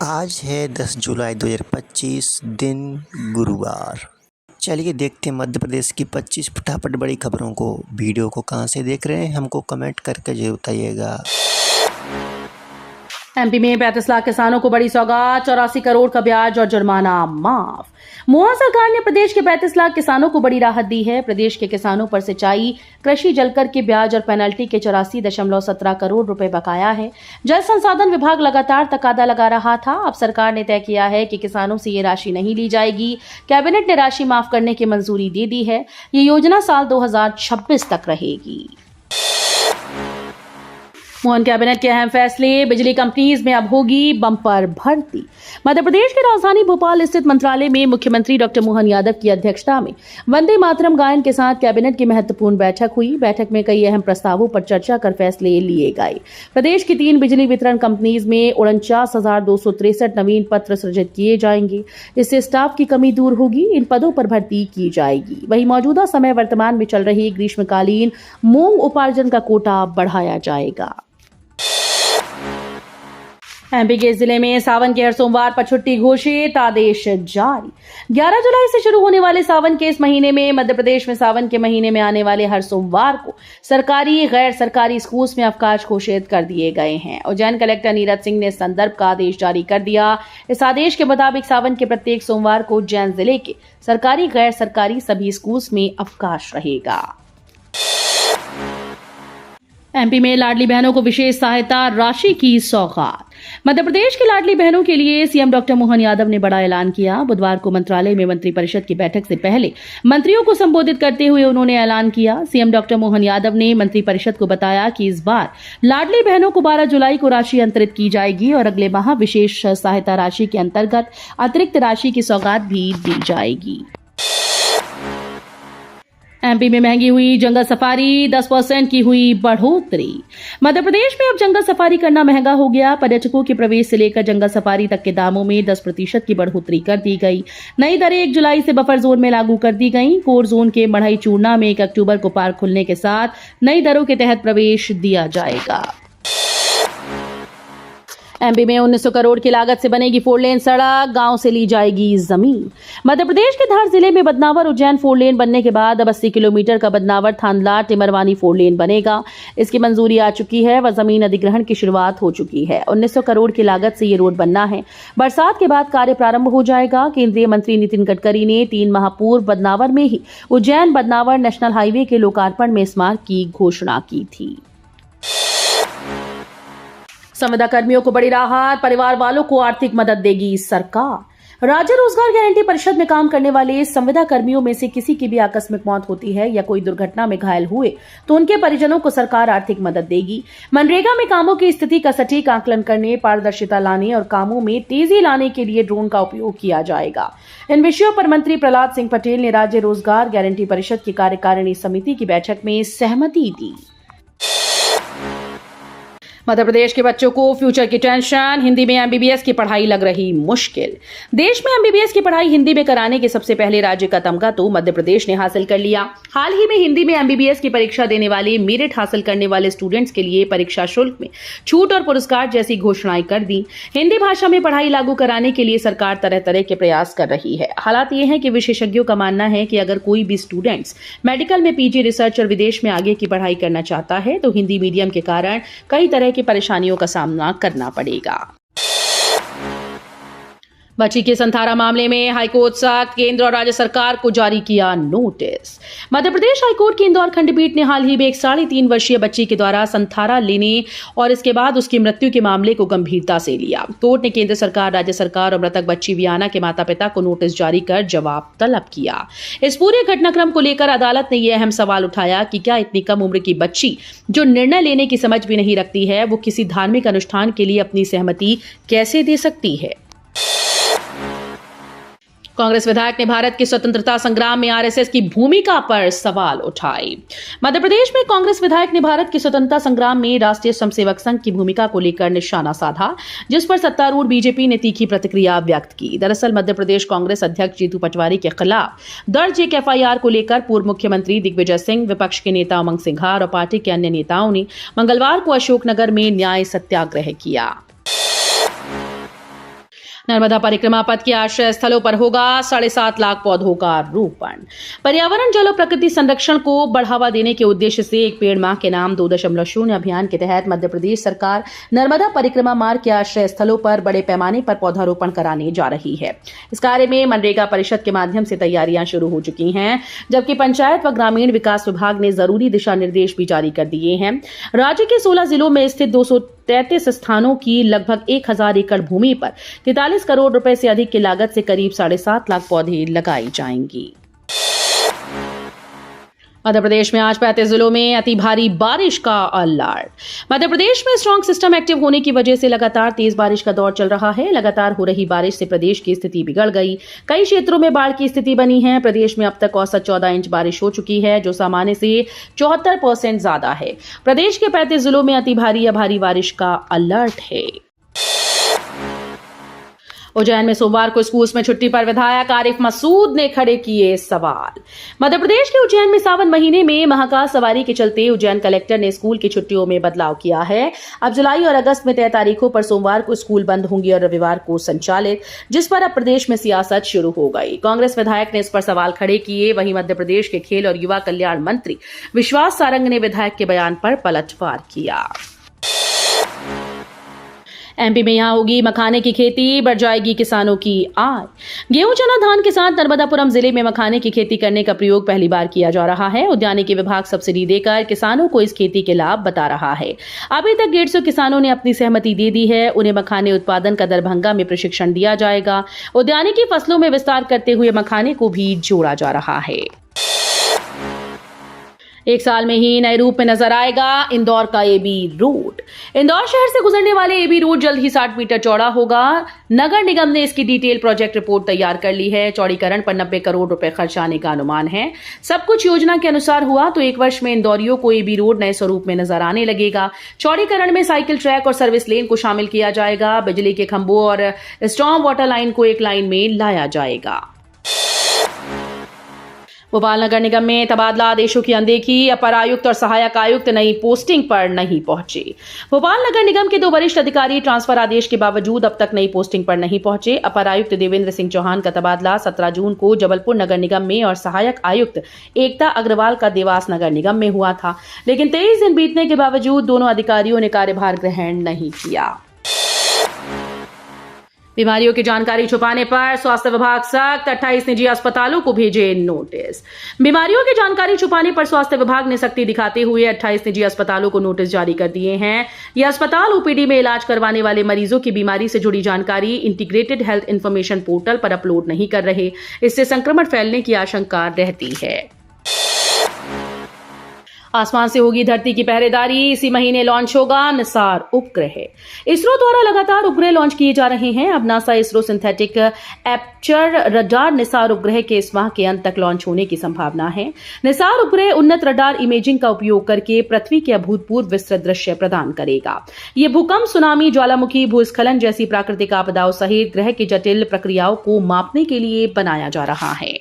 आज है 10 जुलाई 2025 दिन गुरुवार। चलिए देखते हैं मध्य प्रदेश की 25 फटाफट बड़ी खबरों को। वीडियो को कहां से देख रहे हैं हमको कमेंट करके जरूर बताइएगा। एमपी में 35 लाख किसानों को बड़ी सौगात, 84 करोड़ का ब्याज और जुर्माना माफ। मोदी सरकार ने प्रदेश के 35 लाख किसानों को बड़ी राहत दी है। प्रदेश के किसानों पर सिंचाई, कृषि, जलकर के ब्याज और पेनल्टी के 84.17 करोड़ रुपए बकाया है। जल संसाधन विभाग लगातार तकादा लगा रहा था। अब सरकार ने तय किया है कि किसानों से ये राशि नहीं ली जाएगी। कैबिनेट ने राशि माफ करने की मंजूरी दे दी है। ये योजना साल 2026 तक रहेगी। मोहन कैबिनेट के अहम फैसले, बिजली कंपनीज में अब होगी बम्पर भर्ती। मध्य प्रदेश की राजधानी भोपाल स्थित मंत्रालय में मुख्यमंत्री डॉक्टर मोहन यादव की अध्यक्षता में वंदे मातरम गायन के साथ कैबिनेट की महत्वपूर्ण बैठक हुई। बैठक में कई अहम प्रस्तावों पर चर्चा कर फैसले लिए गए। प्रदेश की 3 बिजली वितरण कंपनीज में 49,263 नवीन पत्र सृजित किए जाएंगे। इससे स्टाफ की कमी दूर होगी। इन पदों पर भर्ती की जाएगी। वहीं मौजूदा समय वर्तमान में चल रही ग्रीष्मकालीन मूंग उपार्जन का कोटा बढ़ाया जाएगा। एमपी के जिले में सावन के हर सोमवार पर छुट्टी घोषित, आदेश जारी। 11 जुलाई से शुरू होने वाले सावन के इस महीने में मध्य प्रदेश में सावन के महीने में आने वाले हर सोमवार को सरकारी गैर सरकारी स्कूल्स में अवकाश घोषित कर दिए गए हैं। उज्जैन कलेक्टर नीरज सिंह ने इस संदर्भ का आदेश जारी कर दिया। इस आदेश के मुताबिक सावन के प्रत्येक सोमवार को उज्जैन जिले के सरकारी गैर सरकारी सभी स्कूल्स में अवकाश रहेगा। एमपी में लाडली बहनों को विशेष सहायता राशि की सौगात। मध्य प्रदेश की लाडली बहनों के लिए सीएम डॉक्टर मोहन यादव ने बड़ा ऐलान किया। बुधवार को मंत्रालय में मंत्रिपरिषद की बैठक से पहले मंत्रियों को संबोधित करते हुए उन्होंने ऐलान किया। सीएम डॉक्टर मोहन यादव ने मंत्रिपरिषद को बताया कि इस बार लाडली बहनों को 12 जुलाई को राशि अंतरित की जाएगी और अगले माह विशेष सहायता राशि के अंतर्गत अतिरिक्त राशि की सौगात भी दी जाएगी। एमपी में महंगी हुई जंगल सफारी, 10% की हुई बढ़ोतरी। मध्य प्रदेश में अब जंगल सफारी करना महंगा हो गया। पर्यटकों के प्रवेश से लेकर जंगल सफारी तक के दामों में 10% की बढ़ोतरी कर दी गई। नई दरें 1 जुलाई से बफर जोन में लागू कर दी गई। कोर जोन के मढ़ई चूर्ना में 1 अक्टूबर को पार्क खुलने के साथ नई दरों के तहत प्रवेश दिया जाएगा। एमपी में 1900 करोड़ की लागत से बनेगी 4 लेन सड़क, गांव से ली जाएगी जमीन। मध्य प्रदेश के धार जिले में बदनावर उज्जैन 4 लेन बनने के बाद अब 80 किलोमीटर का बदनावर थांदला टिमरवानी 4 लेन बनेगा। इसकी मंजूरी आ चुकी है व जमीन अधिग्रहण की शुरुआत हो चुकी है। 1900 करोड़ की लागत से ये रोड बनना है। बरसात के बाद कार्य प्रारंभ हो जाएगा। केंद्रीय मंत्री नितिन गडकरी ने 3 माह पूर्व बदनावर में ही उज्जैन बदनावर नेशनल हाईवे के लोकार्पण में इस मार्ग की घोषणा की थी। संविदा कर्मियों को बड़ी राहत, परिवार वालों को आर्थिक मदद देगी सरकार। राज्य रोजगार गारंटी परिषद में काम करने वाले संविदा कर्मियों में से किसी की भी आकस्मिक मौत होती है या कोई दुर्घटना में घायल हुए तो उनके परिजनों को सरकार आर्थिक मदद देगी। मनरेगा में कामों की स्थिति का सटीक आकलन करने, पारदर्शिता लाने और कामों में तेजी लाने के लिए ड्रोन का उपयोग किया जाएगा। इन विषयों पर मंत्री प्रहलाद सिंह पटेल ने राज्य रोजगार गारंटी परिषद की कार्यकारिणी समिति की बैठक में सहमति दी। मध्य प्रदेश के बच्चों को फ्यूचर की टेंशन, हिंदी में एमबीबीएस की पढ़ाई लग रही मुश्किल। देश में एमबीबीएस की पढ़ाई हिंदी में कराने के सबसे पहले राज्य का तमगा तो मध्य प्रदेश ने हासिल कर लिया। हाल ही में हिंदी में एमबीबीएस की परीक्षा देने वाले, मेरिट हासिल करने वाले स्टूडेंट्स के लिए परीक्षा शुल्क में छूट और पुरस्कार जैसी घोषणाएं कर दी। हिंदी भाषा में पढ़ाई लागू कराने के लिए सरकार तरह तरह के प्रयास कर रही है। हालात ये है कि विशेषज्ञों का मानना है कि अगर कोई भी स्टूडेंट्स मेडिकल में पीजी, रिसर्च और विदेश में आगे की पढ़ाई करना चाहता है तो हिंदी मीडियम के कारण कई तरह की परेशानियों का सामना करना पड़ेगा। बच्ची के संथारा मामले में हाईकोर्ट सख्त, केंद्र और राज्य सरकार को जारी किया नोटिस। मध्य प्रदेश हाईकोर्ट की इंदौर खंडपीठ ने हाल ही में एक 3.5 वर्षीय बच्ची के द्वारा संथारा लेने और इसके बाद उसकी मृत्यु के मामले को गंभीरता से लिया। कोर्ट ने केंद्र सरकार, राज्य सरकार और मृतक बच्ची वियाना के माता पिता को नोटिस जारी कर जवाब तलब किया। इस पूरे घटनाक्रम को लेकर अदालत ने यह अहम सवाल उठाया कि क्या इतनी कम उम्र की बच्ची जो निर्णय लेने की समझ भी नहीं रखती है, वो किसी धार्मिक अनुष्ठान के लिए अपनी सहमति कैसे दे सकती है। कांग्रेस विधायक ने भारत के स्वतंत्रता संग्राम में आरएसएस की भूमिका पर सवाल उठाए। मध्य प्रदेश में कांग्रेस विधायक ने भारत के स्वतंत्रता संग्राम में राष्ट्रीय स्वयंसेवक संघ की भूमिका को लेकर निशाना साधा, जिस पर सत्तारूढ़ बीजेपी ने तीखी प्रतिक्रिया व्यक्त की। दरअसल मध्य प्रदेश कांग्रेस अध्यक्ष जीतू पटवारी के खिलाफ दर्ज एक एफआईआर को लेकर पूर्व मुख्यमंत्री दिग्विजय सिंह, विपक्ष के नेता उमंग सिंघार और पार्टी के अन्य नेताओं ने मंगलवार को अशोकनगर में न्याय सत्याग्रह किया। नर्मदा परिक्रमा पथ के आश्रय स्थलों पर होगा 7.5 लाख पौधों का रोपण। पर्यावरण, जल और प्रकृति संरक्षण को बढ़ावा देने के उद्देश्य से एक पेड़ माह के नाम 2.0 अभियान के तहत मध्य प्रदेश सरकार नर्मदा परिक्रमा मार्ग के आश्रय स्थलों पर बड़े पैमाने पर पौधारोपण कराने जा रही है। इस कार्य में मनरेगा परिषद के माध्यम से तैयारियां शुरू हो चुकी हैं, जबकि पंचायत व ग्रामीण विकास विभाग ने जरूरी दिशा निर्देश भी जारी कर दिए हैं। राज्य के 16 जिलों में स्थित 233 स्थानों की लगभग 1000 एकड़ भूमि पर 43 करोड़ रुपए से अधिक की लागत से करीब 7.5 लाख पौधे लगाई जाएंगी। मध्य प्रदेश में आज 35 जिलों में अति भारी बारिश का अलर्ट। मध्य प्रदेश में स्ट्रांग सिस्टम एक्टिव होने की वजह से लगातार तेज बारिश का दौर चल रहा है। लगातार हो रही बारिश से प्रदेश की स्थिति बिगड़ गई। कई क्षेत्रों में बाढ़ की स्थिति बनी है। प्रदेश में अब तक औसत 14 इंच बारिश हो चुकी है, जो सामान्य से 74% ज्यादा है। प्रदेश के 35 जिलों में अति भारी या भारी बारिश का अलर्ट है। उज्जैन में सोमवार को स्कूल्स में छुट्टी पर विधायक आरिफ मसूद ने खड़े किए सवाल। मध्य प्रदेश के उज्जैन में सावन महीने में महाकाल सवारी के चलते उज्जैन कलेक्टर ने स्कूल की छुट्टियों में बदलाव किया है। अब जुलाई और अगस्त में तय तारीखों पर सोमवार को स्कूल बंद होंगे और रविवार को संचालित, जिस पर अब प्रदेश में सियासत शुरू हो गई। कांग्रेस विधायक ने इस पर सवाल खड़े किए। वहीं मध्य प्रदेश के खेल और युवा कल्याण मंत्री विश्वास सारंग ने विधायक के बयान पर पलटवार किया। एमपी में यहां होगी मखाने की खेती, बढ़ जाएगी किसानों की आय। गेहूं, चना, धान के साथ नर्मदापुरम जिले में मखाने की खेती करने का प्रयोग पहली बार किया जा रहा है। उद्यानिकी विभाग सब्सिडी देकर किसानों को इस खेती के लाभ बता रहा है। अभी तक 150 किसानों ने अपनी सहमति दे दी है। उन्हें मखाने उत्पादन का दरभंगा में प्रशिक्षण दिया जाएगा। उद्यानिकी फसलों में विस्तार करते हुए मखाने को भी जोड़ा जा रहा है। एक साल में ही नए रूप में नजर आएगा इंदौर का एबी रोड। इंदौर शहर से गुजरने वाले एबी रोड जल्द ही 60 मीटर चौड़ा होगा। नगर निगम ने इसकी डिटेल प्रोजेक्ट रिपोर्ट तैयार कर ली है। चौड़ीकरण पर 90 करोड़ रुपए खर्च आने का अनुमान है। सब कुछ योजना के अनुसार हुआ तो 1 वर्ष में इंदौरियों को एबी रोड नए स्वरूप में नजर आने लगेगा। चौड़ीकरण में साइकिल ट्रैक और सर्विस लेन को शामिल किया जाएगा। बिजली के खंभों और स्टॉर्म वाटर लाइन को एक लाइन में लाया जाएगा। भोपाल नगर निगम में तबादला आदेशों की अनदेखी। अपर आयुक्त और सहायक आयुक्त नई पोस्टिंग पर नहीं पहुंचे। भोपाल नगर निगम के 2 वरिष्ठ अधिकारी ट्रांसफर आदेश के बावजूद अब तक नई पोस्टिंग पर नहीं पहुंचे। अपर आयुक्त देवेंद्र सिंह चौहान का तबादला 17 जून को जबलपुर नगर निगम में और सहायक आयुक्त एकता अग्रवाल का देवास नगर निगम में हुआ था, लेकिन 23 दिन बीतने के बावजूद दोनों अधिकारियों ने कार्यभार ग्रहण नहीं किया। बीमारियों की जानकारी छुपाने पर स्वास्थ्य विभाग सख्त। 28 निजी अस्पतालों को भेजे नोटिस। बीमारियों की जानकारी छुपाने पर स्वास्थ्य विभाग ने सख्ती दिखाते हुए 28 निजी अस्पतालों को नोटिस जारी कर दिए हैं। ये अस्पताल ओपीडी में इलाज करवाने वाले मरीजों की बीमारी से जुड़ी जानकारी इंटीग्रेटेड हेल्थ इंफॉर्मेशन पोर्टल पर अपलोड नहीं कर रहे। इससे संक्रमण फैलने की आशंका रहती है। आसमान से होगी धरती की पहरेदारी। इसी महीने लॉन्च होगा निसार उपग्रह। इसरो द्वारा लगातार उपग्रह लॉन्च किए जा रहे हैं। अब NASA ISRO synthetic aperture radar Nisar उपग्रह के इस माह के अंत तक लॉन्च होने की संभावना है। निसार उपग्रह उन्नत रडार इमेजिंग का उपयोग करके पृथ्वी के अभूतपूर्व विस्तृत दृश्य प्रदान करेगा। ये भूकंप, सुनामी, ज्वालामुखी, भूस्खलन जैसी प्राकृतिक आपदाओं सहित ग्रह की जटिल प्रक्रियाओं को मापने के लिए बनाया जा रहा है।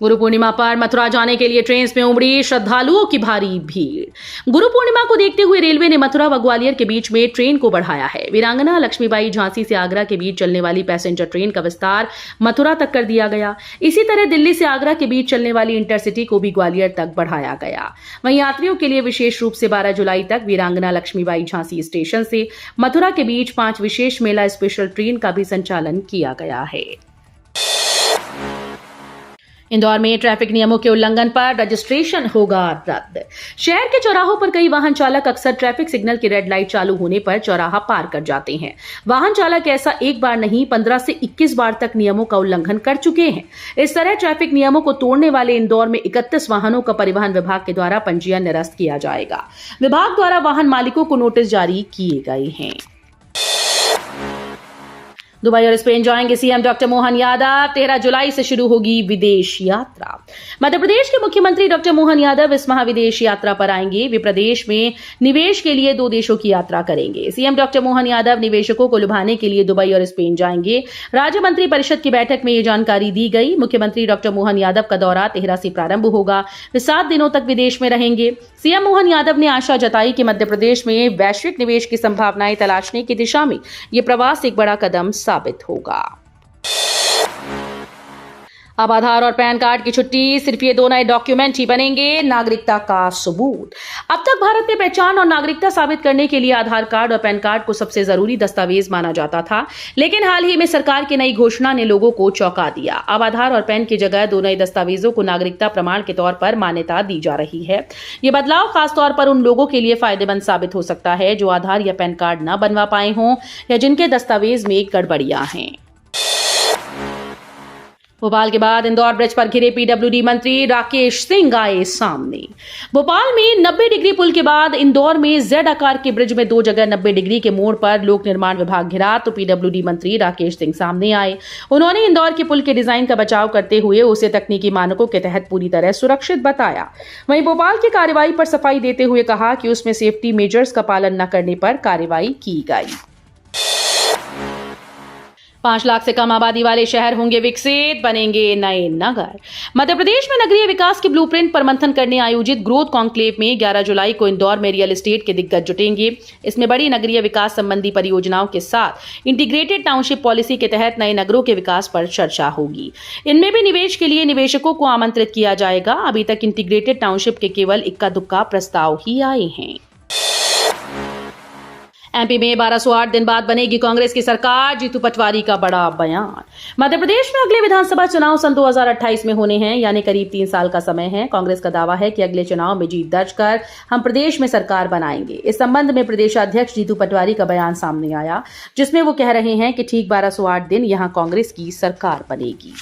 गुरु पूर्णिमा पर मथुरा जाने के लिए ट्रेन में उमड़ी श्रद्धालुओं की भारी भीड़। गुरु पूर्णिमा को देखते हुए रेलवे ने मथुरा व ग्वालियर के बीच में ट्रेन को बढ़ाया है। वीरांगना लक्ष्मीबाई झांसी से आगरा के बीच चलने वाली पैसेंजर ट्रेन का विस्तार मथुरा तक कर दिया गया। इसी तरह दिल्ली से आगरा के बीच चलने वाली इंटरसिटी को भी ग्वालियर तक बढ़ाया गया। वहीं यात्रियों के लिए विशेष रूप से 12 जुलाई तक वीरांगना लक्ष्मीबाई झांसी स्टेशन से मथुरा के बीच 5 विशेष मेला स्पेशल ट्रेन का भी संचालन किया गया है। इंदौर में ट्रैफिक नियमों के उल्लंघन पर रजिस्ट्रेशन होगा रद्द। शहर के चौराहों पर कई वाहन चालक अक्सर ट्रैफिक सिग्नल की रेड लाइट चालू होने पर चौराहा पार कर जाते हैं। वाहन चालक ऐसा एक बार नहीं 15 से 21 बार तक नियमों का उल्लंघन कर चुके हैं। इस तरह ट्रैफिक नियमों को तोड़ने वाले इंदौर में 31 वाहनों का परिवहन विभाग के द्वारा पंजीयन निरस्त किया जाएगा। विभाग द्वारा वाहन मालिकों को नोटिस जारी किए गए हैं। दुबई और स्पेन जाएंगे सीएम डॉक्टर मोहन यादव। 13 जुलाई से शुरू होगी विदेश यात्रा। मध्य प्रदेश के मुख्यमंत्री डॉक्टर मोहन यादव इस माह विदेश यात्रा पर आएंगे। वे प्रदेश में निवेश के लिए 2 देशों की यात्रा करेंगे। सीएम डॉक्टर मोहन यादव निवेशकों को लुभाने के लिए दुबई और स्पेन जाएंगे। राज्य मंत्री परिषद की बैठक में ये जानकारी दी गई। मुख्यमंत्री डॉक्टर मोहन यादव का दौरा 13 से प्रारंभ होगा। वे 7 दिनों तक विदेश में रहेंगे। सीएम मोहन यादव ने आशा जताई कि मध्य प्रदेश में वैश्विक निवेश की संभावनाएं तलाशने की दिशा में ये प्रवास एक बड़ा कदम साबित होगा। अब आधार और पैन कार्ड की छुट्टी, सिर्फ ये 2 नए डॉक्यूमेंट ही बनेंगे नागरिकता का सबूत। अब तक भारत में पहचान और नागरिकता साबित करने के लिए आधार कार्ड और पैन कार्ड को सबसे जरूरी दस्तावेज माना जाता था, लेकिन हाल ही में सरकार की नई घोषणा ने लोगों को चौंका दिया। अब आधार और पैन की जगह 2 नए दस्तावेजों को नागरिकता प्रमाण के तौर पर मान्यता दी जा रही है। ये बदलाव खासतौर पर उन लोगों के लिए फायदेमंद साबित हो सकता है जो आधार या पैन कार्ड न बनवा पाए हों या जिनके दस्तावेज में गड़बड़ियां हैं। भोपाल के बाद इंदौर ब्रिज पर घिरे पीडब्ल्यूडी मंत्री राकेश सिंह आए सामने। भोपाल में 90 डिग्री पुल के बाद इंदौर में जेड आकार के ब्रिज में 2 जगह 90 डिग्री के मोड़ पर लोक निर्माण विभाग घिरा तो पीडब्ल्यूडी मंत्री राकेश सिंह सामने आए। उन्होंने इंदौर के पुल के डिजाइन का बचाव करते हुए उसे तकनीकी मानकों के तहत पूरी तरह सुरक्षित बताया। वहीं भोपाल की कार्रवाई पर सफाई देते हुए कहा कि उसमें सेफ्टी मेजर्स का पालन न करने पर कार्रवाई की गई। 5 लाख से कम आबादी वाले शहर होंगे विकसित, बनेंगे नए नगर। मध्य प्रदेश में नगरीय विकास के ब्लूप्रिंट पर मंथन करने आयोजित ग्रोथ कॉन्क्लेव में 11 जुलाई को इंदौर में रियल एस्टेट के दिग्गज जुटेंगे। इसमें बड़ी नगरीय विकास संबंधी परियोजनाओं के साथ इंटीग्रेटेड टाउनशिप पॉलिसी के तहत नए नगरों के विकास पर चर्चा होगी। इनमें भी निवेश के लिए निवेशकों को आमंत्रित किया जाएगा। अभी तक इंटीग्रेटेड टाउनशिप के केवल इक्का दुक्का प्रस्ताव ही आए हैं। एमपी में 1208 दिन बाद बनेगी कांग्रेस की सरकार, जीतू पटवारी का बड़ा बयान। मध्य प्रदेश में अगले विधानसभा चुनाव सन 2028 में होने हैं, यानी करीब 3 साल का समय है। कांग्रेस का दावा है कि अगले चुनाव में जीत दर्ज कर हम प्रदेश में सरकार बनाएंगे। इस संबंध में प्रदेशाध्यक्ष जीतू पटवारी का बयान सामने आया, जिसमें वो कह रहे हैं कि ठीक 1208 दिन यहां कांग्रेस की सरकार बनेगी।